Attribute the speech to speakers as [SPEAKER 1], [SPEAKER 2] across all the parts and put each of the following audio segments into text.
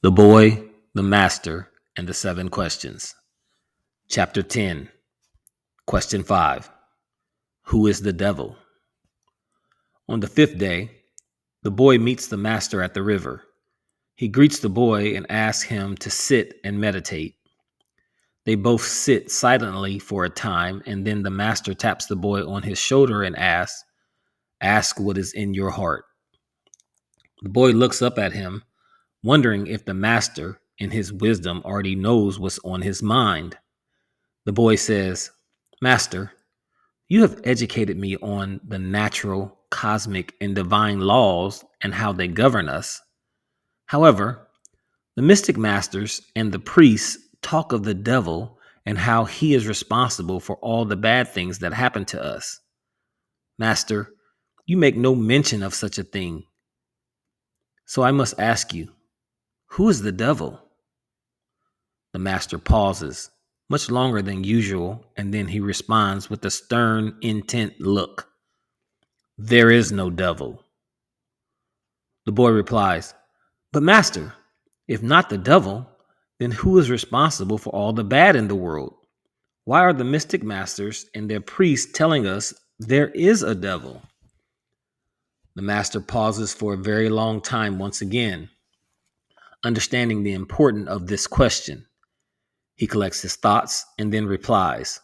[SPEAKER 1] The Boy, the Master, and the Seven Questions. Chapter 10, Question 5. Who is the devil? On the fifth day, the boy meets the master at the river. He greets the boy and asks him to sit and meditate. They both sit silently for a time, and then the master taps the boy on his shoulder and asks, "Ask what is in your heart." The boy looks up at him, wondering if the master, in his wisdom, already knows what's on his mind. The boy says, "Master, you have educated me on the natural, cosmic, and divine laws and how they govern us. However, the mystic masters and the priests talk of the devil and how he is responsible for all the bad things that happen to us. Master, you make no mention of such a thing. So I must ask you, who is the devil?" The master pauses, much longer than usual, and then he responds with a stern, intent look. "There is no devil." The boy replies, "But master, if not the devil, then who is responsible for all the bad in the world? Why are the mystic masters and their priests telling us there is a devil?" The master pauses for a very long time once again, understanding the importance of this question. He collects his thoughts and then replies,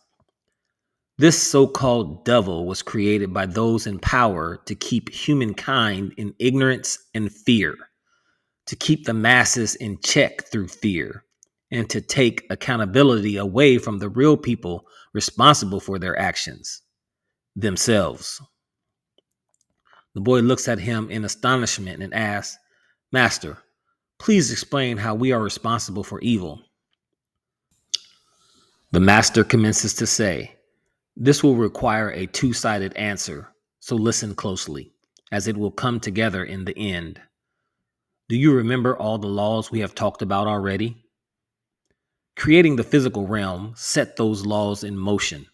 [SPEAKER 1] "This so-called devil was created by those in power to keep humankind in ignorance and fear, to keep the masses in check through fear, and to take accountability away from the real people responsible for their actions, themselves." The boy looks at him in astonishment and asks, "Master, please explain how we are responsible for evil." The master commences to say, "This will require a two-sided answer, so listen closely, as it will come together in the end. Do you remember all the laws we have talked about already? Creating the physical realm set those laws in motion.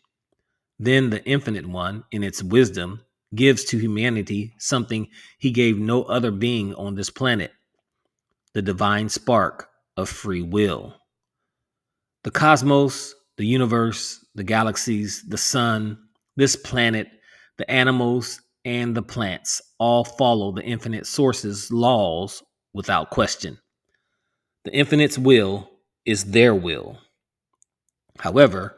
[SPEAKER 1] Then the Infinite One, in its wisdom, gives to humanity something he gave no other being on this planet: the divine spark of free will. The cosmos, the universe, the galaxies, the sun, this planet, the animals, and the plants all follow the infinite source's laws without question. The infinite's will is their will. However,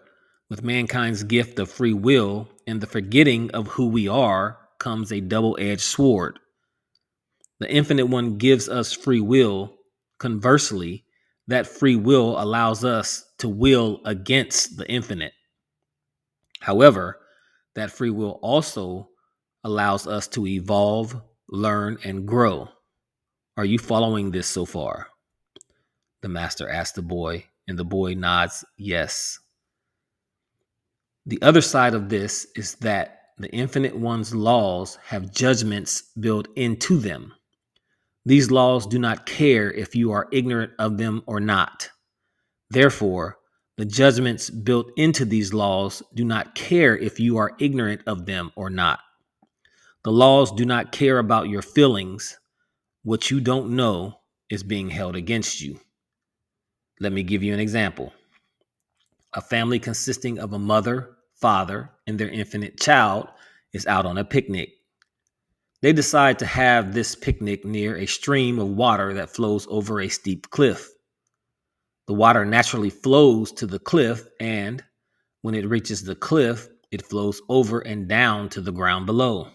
[SPEAKER 1] with mankind's gift of free will and the forgetting of who we are comes a double-edged sword. The Infinite One gives us free will. Conversely, that free will allows us to will against the infinite. However, that free will also allows us to evolve, learn, and grow. Are you following this so far?" The master asks the boy, and the boy nods yes. The other side of this is that the Infinite One's laws have judgments built into them. These laws do not care if you are ignorant of them or not. Therefore, the judgments built into these laws do not care if you are ignorant of them or not. The laws do not care about your feelings. What you don't know is being held against you. Let me give you an example. A family consisting of a mother, father, and their infant child is out on a picnic. They decide to have this picnic near a stream of water that flows over a steep cliff. The water naturally flows to the cliff, and when it reaches the cliff, it flows over and down to the ground below.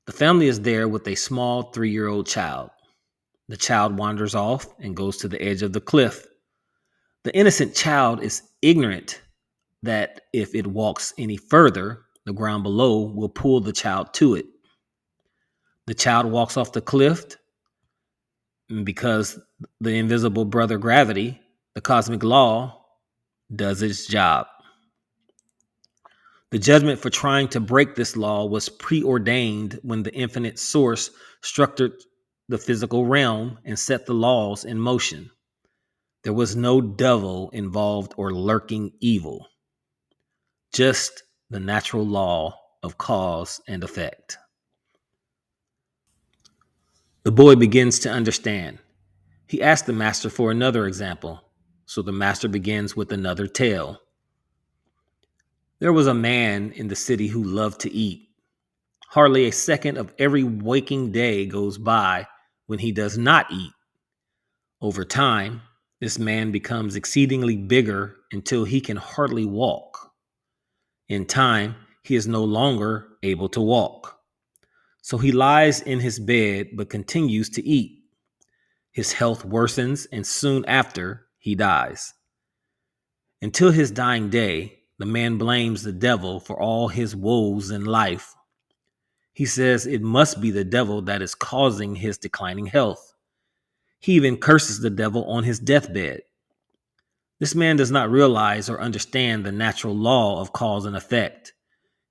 [SPEAKER 1] The family is there with a small 3-year-old child. The child wanders off and goes to the edge of the cliff. The innocent child is ignorant that if it walks any further, the ground below will pull the child to it. The child walks off the cliff, and because the invisible brother gravity, the cosmic law, does its job. The judgment for trying to break this law was preordained when the infinite source structured the physical realm and set the laws in motion. There was no devil involved or lurking evil, just the natural law of cause and effect. The boy begins to understand. He asked the master for another example, so the master begins with another tale. There was a man in the city who loved to eat. Hardly a second of every waking day goes by when he does not eat. Over time, this man becomes exceedingly bigger until he can hardly walk. In time, he is no longer able to walk. So he lies in his bed but continues to eat. His health worsens, and soon after, he dies. Until his dying day, the man blames the devil for all his woes in life. He says it must be the devil that is causing his declining health. He even curses the devil on his deathbed. This man does not realize or understand the natural law of cause and effect.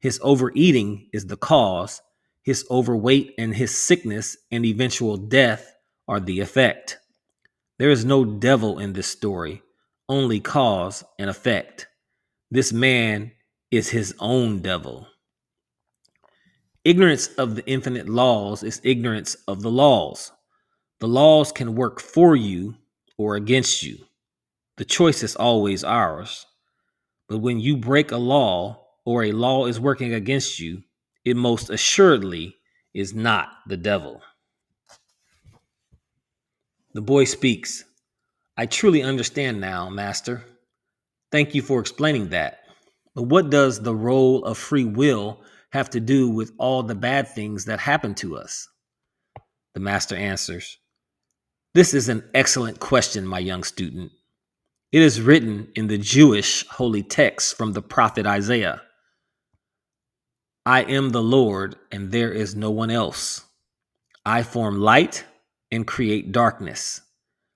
[SPEAKER 1] His overeating is the cause. His overweight and his sickness and eventual death are the effect. There is no devil in this story, only cause and effect. This man is his own devil. Ignorance of the infinite laws is ignorance of the laws. The laws can work for you or against you. The choice is always ours. But when you break a law or a law is working against you, it most assuredly is not the devil. The boy speaks. I truly understand now, Master. Thank you for explaining that. But what does the role of free will have to do with all the bad things that happen to us? The master answers, this is an excellent question, my young student. It is written in the Jewish holy text from the prophet Isaiah. I am the Lord, and there is no one else. I form light and create darkness.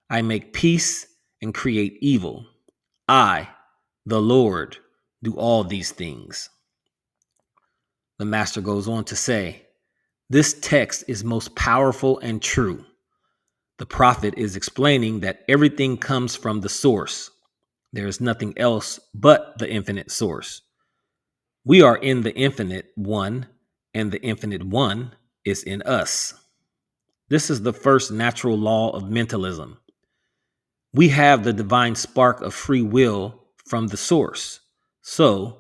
[SPEAKER 1] I make peace and create evil. I, the Lord, do all these things. The master goes on to say, this text is most powerful and true. The prophet is explaining that everything comes from the source. There is nothing else but the infinite source. We are in the infinite one, and the infinite one is in us. This is the first natural law of mentalism. We have the divine spark of free will from the source. So,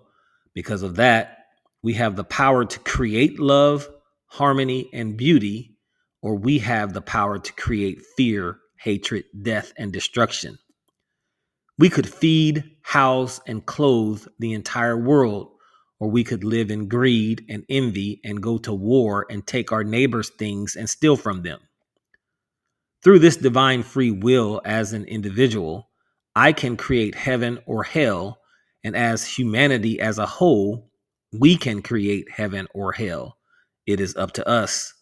[SPEAKER 1] because of that, we have the power to create love, harmony, and beauty, or we have the power to create fear, hatred, death, and destruction. We could feed, house, and clothe the entire world, or we could live in greed and envy and go to war and take our neighbor's things and steal from them. Through this divine free will as an individual, I can create heaven or hell, and as humanity as a whole, we can create heaven or hell. It is up to us.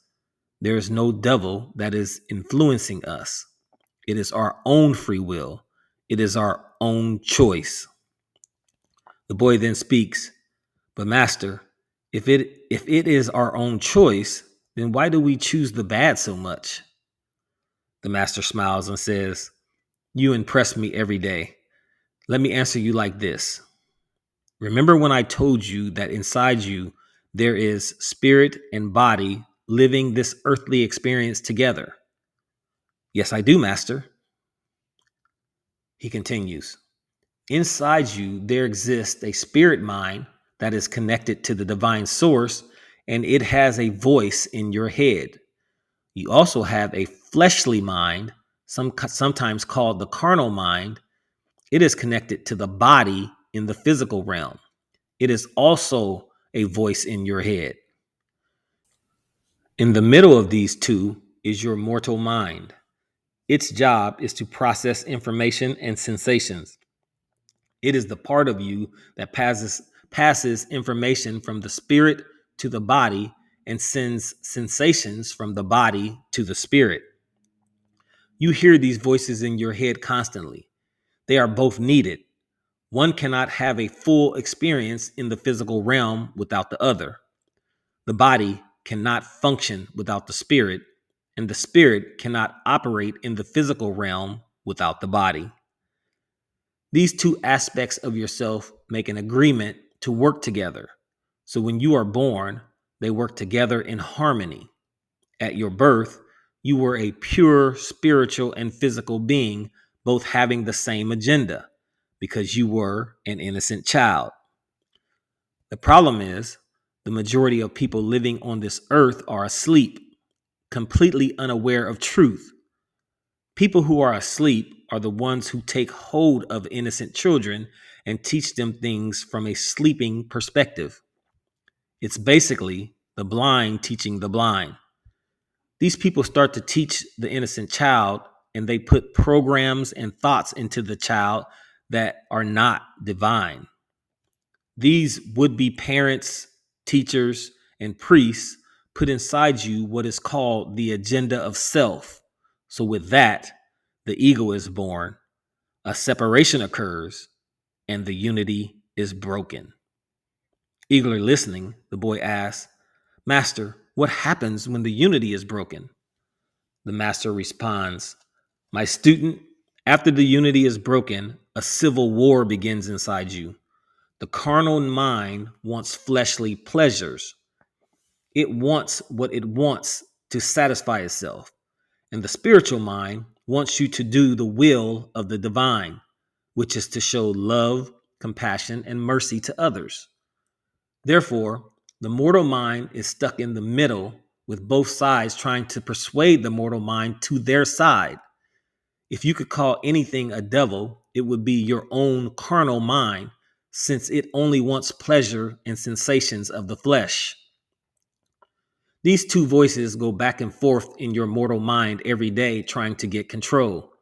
[SPEAKER 1] There is no devil that is influencing us. It is our own free will. It is our own choice. The boy then speaks, but master, if it is our own choice, then why do we choose the bad so much? The master smiles and says, you impress me every day. Let me answer you like this. Remember when I told you that inside you there is spirit and body living this earthly experience together? Yes, I do, master. He continues, inside you there exists a spirit mind that is connected to the divine source, and it has a voice in your head. You also have a fleshly mind, sometimes called the carnal mind. It is connected to the body in the physical realm. It is also a voice in your head. In the middle of these two is your mortal mind. Its job is to process information and sensations. It is the part of you that passes information from the spirit to the body and sends sensations from the body to the spirit. You hear these voices in your head constantly. They are both needed. One cannot have a full experience in the physical realm without the other. The body cannot function without the spirit, and the spirit cannot operate in the physical realm without the body. These two aspects of yourself make an agreement to work together. So when you are born, they work together in harmony. At your birth, you were a pure spiritual and physical being, both having the same agenda, because you were an innocent child. The problem is, the majority of people living on this earth are asleep, completely unaware of truth. People who are asleep are the ones who take hold of innocent children and teach them things from a sleeping perspective. It's basically the blind teaching the blind. These people start to teach the innocent child, and they put programs and thoughts into the child that are not divine. These would-be parents, teachers, and priests put inside you what is called the agenda of self. So with that, the ego is born, a separation occurs, and the unity is broken. Eagerly listening, the boy asks, "Master, what happens when the unity is broken?" The master responds, "My student, after the unity is broken, a civil war begins inside you. The carnal mind wants fleshly pleasures. It wants what it wants to satisfy itself. And the spiritual mind wants you to do the will of the divine, which is to show love, compassion, and mercy to others. Therefore, the mortal mind is stuck in the middle, with both sides trying to persuade the mortal mind to their side. If you could call anything a devil, it would be your own carnal mind, since it only wants pleasure and sensations of the flesh. These two voices go back and forth in your mortal mind every day, trying to get control,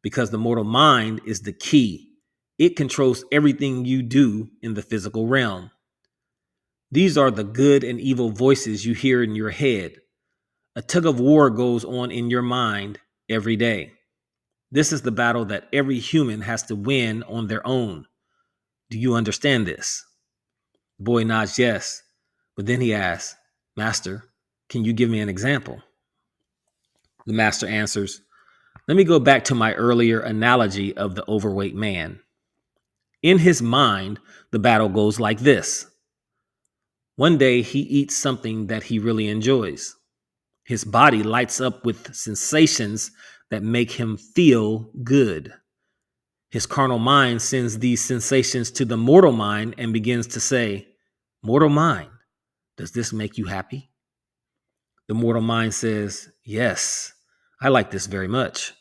[SPEAKER 1] because the mortal mind is the key. It controls everything you do in the physical realm. These are the good and evil voices you hear in your head. A tug of war goes on in your mind every day. This is the battle that every human has to win on their own. Do you understand this? The boy nods yes, but then he asks, "Master, can you give me an example?" The master answers, "Let me go back to my earlier analogy of the overweight man. In his mind, the battle goes like this. One day he eats something that he really enjoys. His body lights up with sensations that make him feel good. His carnal mind sends these sensations to the mortal mind and begins to say, 'Mortal mind, does this make you happy?' The mortal mind says, 'Yes, I like this very much.'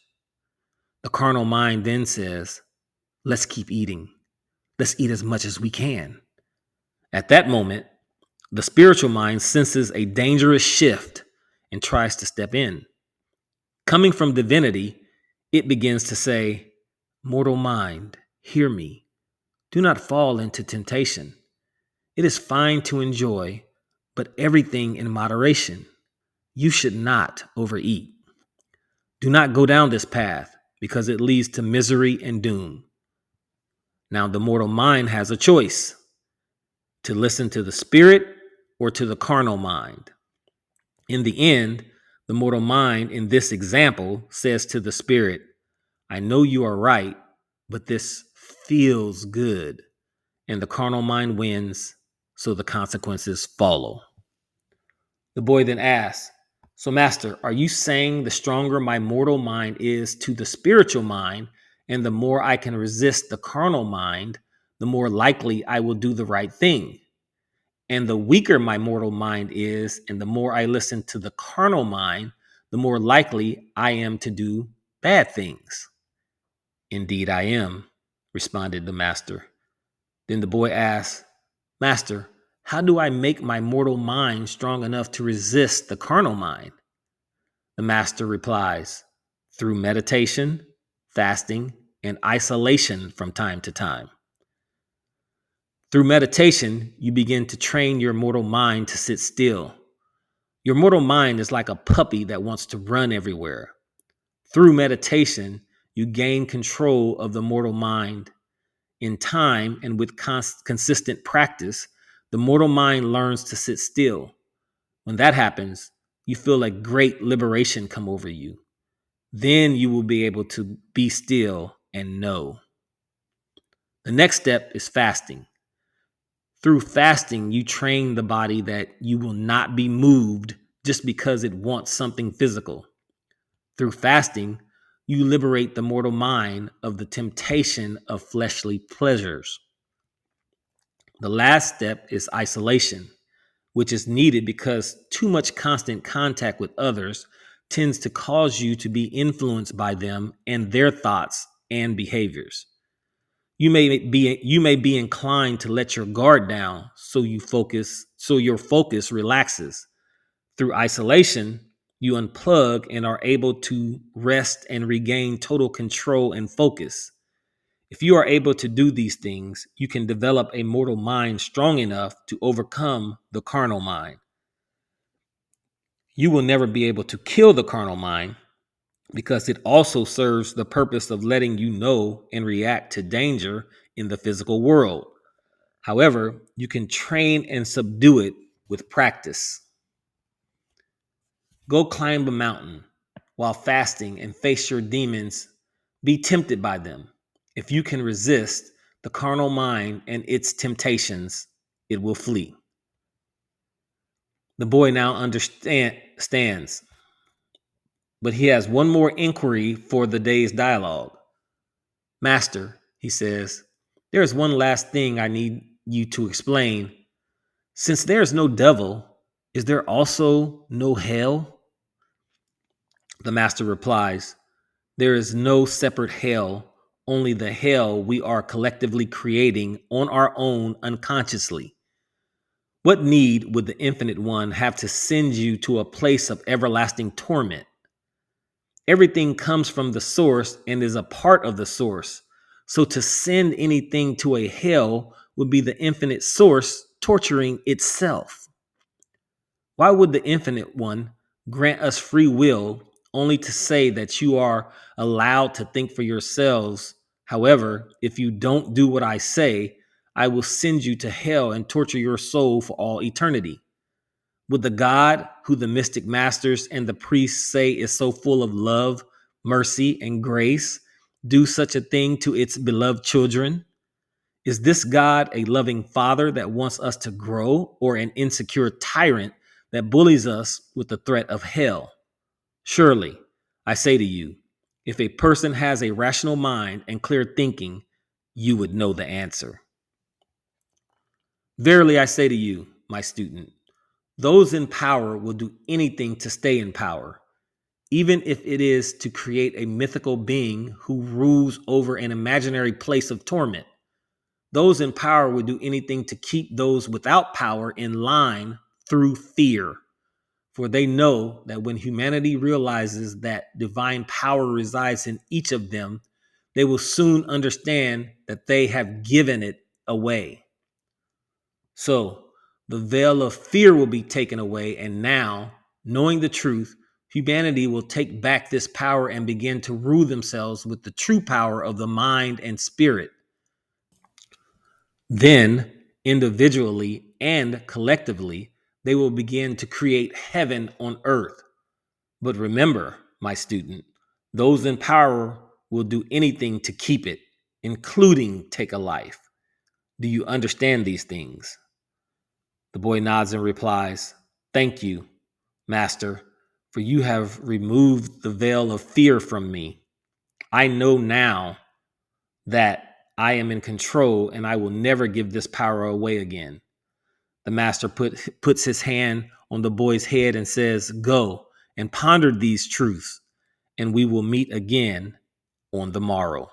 [SPEAKER 1] The carnal mind then says, 'Let's keep eating. Let's eat as much as we can.' At that moment, the spiritual mind senses a dangerous shift and tries to step in. Coming from divinity, it begins to say, 'Mortal mind, hear me. Do not fall into temptation. It is fine to enjoy, but everything in moderation. You should not overeat. Do not go down this path, because it leads to misery and doom.' Now, the mortal mind has a choice: to listen to the spirit or to the carnal mind. In the end, the mortal mind in this example says to the spirit, 'I know you are right, but this feels good.' And the carnal mind wins, so the consequences follow." The boy then asks, "So, master, are you saying the stronger my mortal mind is to the spiritual mind, and the more I can resist the carnal mind, the more likely I will do the right thing? And the weaker my mortal mind is, and the more I listen to the carnal mind, the more likely I am to do bad things?" "Indeed I am," responded the master. Then the boy asked, "Master, how do I make my mortal mind strong enough to resist the carnal mind?" The master replies, "Through meditation, fasting, and isolation from time to time." Through meditation, you begin to train your mortal mind to sit still. Your mortal mind is like a puppy that wants to run everywhere. Through meditation, you gain control of the mortal mind. In time and with consistent practice, the mortal mind learns to sit still. When that happens, you feel a great liberation come over you. Then you will be able to be still and know. The next step is fasting. Through fasting, you train the body that you will not be moved just because it wants something physical. Through fasting, you liberate the mortal mind of the temptation of fleshly pleasures. The last step is isolation, which is needed because too much constant contact with others tends to cause you to be influenced by them and their thoughts and behaviors. You may be inclined to let your guard down so your focus relaxes. Through isolation, you unplug and are able to rest and regain total control and focus. If you are able to do these things, you can develop a mortal mind strong enough to overcome the carnal mind. You will never be able to kill the carnal mind because it also serves the purpose of letting you know and react to danger in the physical world. However, you can train and subdue it with practice. Go climb a mountain while fasting and face your demons. Be tempted by them. If you can resist the carnal mind and its temptations, it will flee. The boy now understands, but he has one more inquiry for the day's dialogue. Master, he says, there is one last thing I need you to explain. Since there is no devil, is there also no hell? The master replies, there is no separate hell, only the hell we are collectively creating on our own unconsciously. What need would the Infinite One have to send you to a place of everlasting torment? Everything comes from the source and is a part of the source. So to send anything to a hell would be the infinite source torturing itself. Why would the Infinite One grant us free will only to say that you are allowed to think for yourselves? However, if you don't do what I say, I will send you to hell and torture your soul for all eternity. Would the God who the mystic masters and the priests say is so full of love, mercy, and grace do such a thing to its beloved children? Is this God a loving father that wants us to grow, or an insecure tyrant that bullies us with the threat of hell? Surely, I say to you, if a person has a rational mind and clear thinking, you would know the answer. Verily, I say to you, my student, those in power will do anything to stay in power, even if it is to create a mythical being who rules over an imaginary place of torment. Those in power will do anything to keep those without power in line through fear, for they know that when humanity realizes that divine power resides in each of them, they will soon understand that they have given it away. So the veil of fear will be taken away, and now, knowing the truth, humanity will take back this power and begin to rule themselves with the true power of the mind and spirit. Then, individually and collectively, they will begin to create heaven on earth. But remember, my student, those in power will do anything to keep it, including take a life. Do you understand these things? The boy nods and replies, thank you, Master, for you have removed the veil of fear from me. I know now that I am in control and I will never give this power away again. The master puts his hand on the boy's head and says, go and ponder these truths, and we will meet again on the morrow.